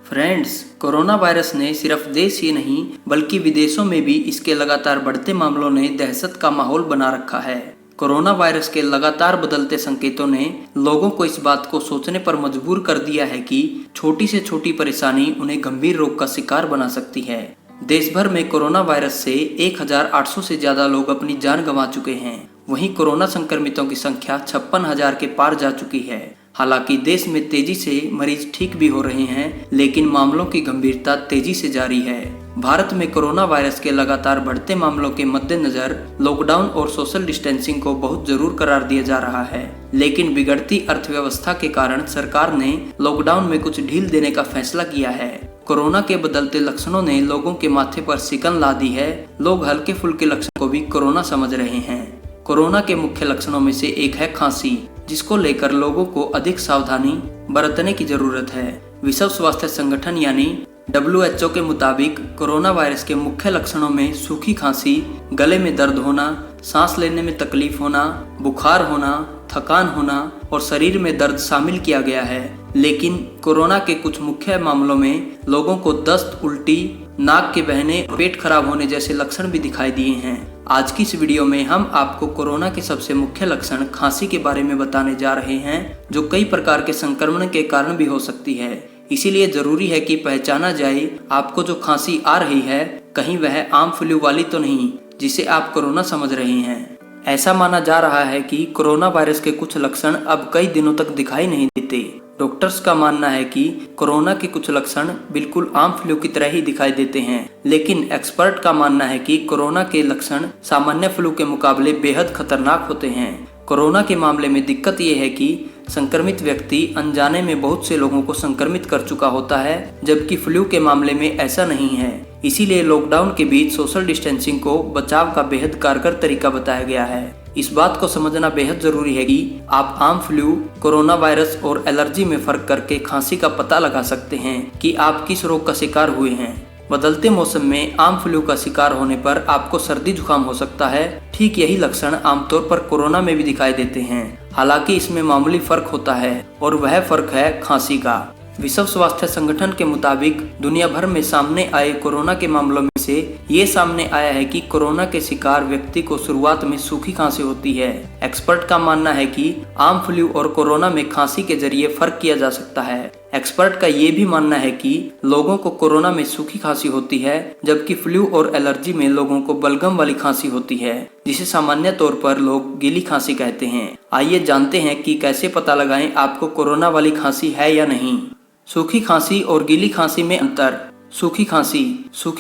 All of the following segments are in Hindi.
फ्रेंड्स, कोरोना वायरस ने सिर्फ देश ही नहीं बल्कि विदेशों में भी इसके लगातार बढ़ते मामलों ने दहशत का माहौल बना रखा है। कोरोना वायरस के लगातार बदलते संकेतों ने लोगों को इस बात को सोचने पर मजबूर कर दिया है कि छोटी से छोटी परेशानी उन्हें गंभीर रोग का शिकार बना सकती है। देश भर में कोरोना वायरस से 1800 से ज्यादा लोग अपनी जान गंवा चुके हैं। वहीं कोरोना संक्रमितों की संख्या 56,000 के पार जा चुकी है। हालांकि देश में तेजी से मरीज ठीक भी हो रहे हैं, लेकिन मामलों की गंभीरता तेजी से जारी है। भारत में कोरोना वायरस के लगातार बढ़ते मामलों के मद्देनजर लॉकडाउन और सोशल डिस्टेंसिंग को बहुत जरूर करार दिया जा रहा है, लेकिन बिगड़ती अर्थव्यवस्था के कारण सरकार ने लॉकडाउन में कुछ ढील देने का फैसला किया है। कोरोना के बदलते लक्षणों ने लोगों के माथे पर शिकन ला दी है। लोग हल्के फुल्के लक्षण को भी कोरोना समझ रहे हैं। कोरोना के मुख्य लक्षणों में से एक है खांसी, जिसको लेकर लोगों को अधिक सावधानी बरतने की जरूरत है। विश्व स्वास्थ्य संगठन यानी WHO के मुताबिक कोरोना वायरस के मुख्य लक्षणों में सूखी खांसी, गले में दर्द होना, सांस लेने में तकलीफ होना, बुखार होना, थकान होना और शरीर में दर्द शामिल किया गया है। लेकिन कोरोना के कुछ मुख्य मामलों में लोगों को दस्त, उल्टी, नाक के बहने और पेट खराब होने जैसे लक्षण भी दिखाई दिए हैं। आज की इस वीडियो में हम आपको कोरोना के सबसे मुख्य लक्षण खांसी के बारे में बताने जा रहे हैं, जो कई प्रकार के संक्रमण के कारण भी हो सकती है। इसीलिए जरूरी है कि पहचाना जाए आपको जो खांसी आ रही है कहीं वह आम फ्लू वाली तो नहीं जिसे आप कोरोना समझ रहे हैं। ऐसा माना जा रहा है कि कोरोना वायरस के कुछ लक्षण अब कई दिनों तक दिखाई नहीं देते। डॉक्टर्स का मानना है कि कोरोना के कुछ लक्षण बिल्कुल आम फ्लू की तरह ही दिखाई देते हैं, लेकिन एक्सपर्ट का मानना है कि कोरोना के लक्षण सामान्य फ्लू के मुकाबले बेहद खतरनाक होते हैं। कोरोना के मामले में दिक्कत यह है कि संक्रमित व्यक्ति अनजाने में बहुत से लोगों को संक्रमित कर चुका होता है, जबकि फ्लू के मामले में ऐसा नहीं है। इसीलिए लॉकडाउन के बीच सोशल डिस्टेंसिंग को बचाव का बेहद कारगर तरीका बताया गया है। इस बात को समझना बेहद जरूरी है कि आप आम फ्लू, कोरोना वायरस और एलर्जी में फर्क करके खांसी का पता लगा सकते हैं कि आप किस रोग का शिकार हुए हैं। बदलते मौसम में आम फ्लू का शिकार होने पर आपको सर्दी जुकाम हो सकता है। ठीक यही लक्षण आमतौर पर कोरोना में भी दिखाई देते हैं। हालांकि इसमें मामूली फर्क होता है और वह फर्क है खांसी का। विश्व स्वास्थ्य संगठन के मुताबिक दुनिया भर में सामने आए कोरोना के मामलों में से ये सामने आया है कि कोरोना के शिकार व्यक्ति को शुरुआत में सूखी खांसी होती है। एक्सपर्ट का मानना है कि आम फ्लू और कोरोना में खांसी के जरिए फर्क किया जा सकता है। एक्सपर्ट का ये भी मानना है कि लोगों को कोरोना में सूखी खांसी होती है, जबकि फ्लू और एलर्जी में लोगों को बलगम वाली खांसी होती है, जिसे सामान्य तौर पर लोग गीली खांसी कहते हैं। आइए जानते हैं कि कैसे पता लगाएं आपको कोरोना वाली खांसी है या नहीं। सूखी खांसी और गीली खांसी में अंतर। सूखी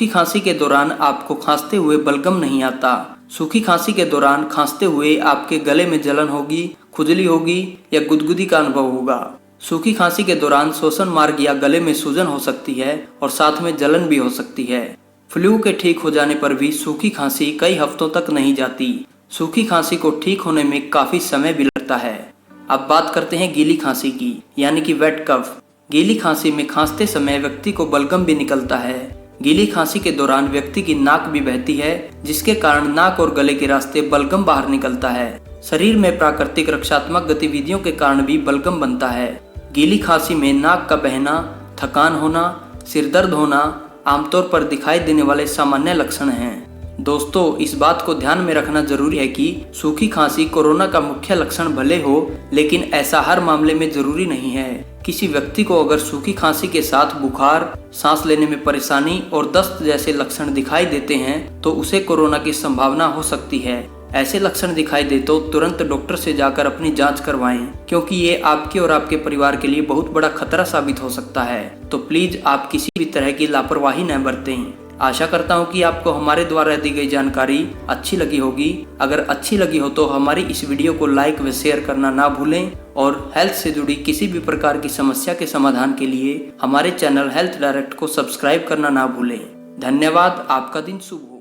खांसी के दौरान आपको खांसते हुए बलगम नहीं आता। सूखी खांसी के दौरान खांसते हुए आपके गले में जलन होगी, खुजली होगी या गुदगुदी का अनुभव होगा। सूखी खांसी के दौरान श्वसन मार्ग या गले में सूजन हो सकती है और साथ में जलन भी हो सकती है। फ्लू के ठीक हो जाने पर भी सूखी खांसी कई हफ्तों तक नहीं जाती। सूखी खांसी को ठीक होने में काफी समय भी लगता है। अब बात करते हैं गीली खांसी की, यानी कि वेट कफ। गीली खांसी में खांसते समय व्यक्ति को बलगम भी निकलता है। गीली खांसी के दौरान व्यक्ति की नाक भी बहती है, जिसके कारण नाक और गले के रास्ते बलगम बाहर निकलता है। शरीर में प्राकृतिक रक्षात्मक गतिविधियों के कारण भी बलगम बनता है। गीली खांसी में नाक का बहना, थकान होना, सिर दर्द होना आमतौर पर दिखाई देने वाले सामान्य लक्षण हैं। दोस्तों, इस बात को ध्यान में रखना जरूरी है कि सूखी खांसी कोरोना का मुख्य लक्षण भले हो, लेकिन ऐसा हर मामले में जरूरी नहीं है। किसी व्यक्ति को अगर सूखी खांसी के साथ बुखार, सांस लेने में परेशानी और दस्त जैसे लक्षण दिखाई देते हैं तो उसे कोरोना की संभावना हो सकती है। ऐसे लक्षण दिखाई दे तो तुरंत डॉक्टर से जाकर अपनी जांच करवाएं, क्योंकि ये आपके और आपके परिवार के लिए बहुत बड़ा खतरा साबित हो सकता है। तो प्लीज आप किसी भी तरह की लापरवाही न बरतें। आशा करता हूँ कि आपको हमारे द्वारा दी गई जानकारी अच्छी लगी होगी। अगर अच्छी लगी हो तो हमारी इस वीडियो को लाइक व शेयर करना ना भूलें और हेल्थ से जुड़ी किसी भी प्रकार की समस्या के समाधान के लिए हमारे चैनल हेल्थ डायरेक्ट को सब्सक्राइब करना ना भूलें। धन्यवाद। आपका दिन शुभ हो।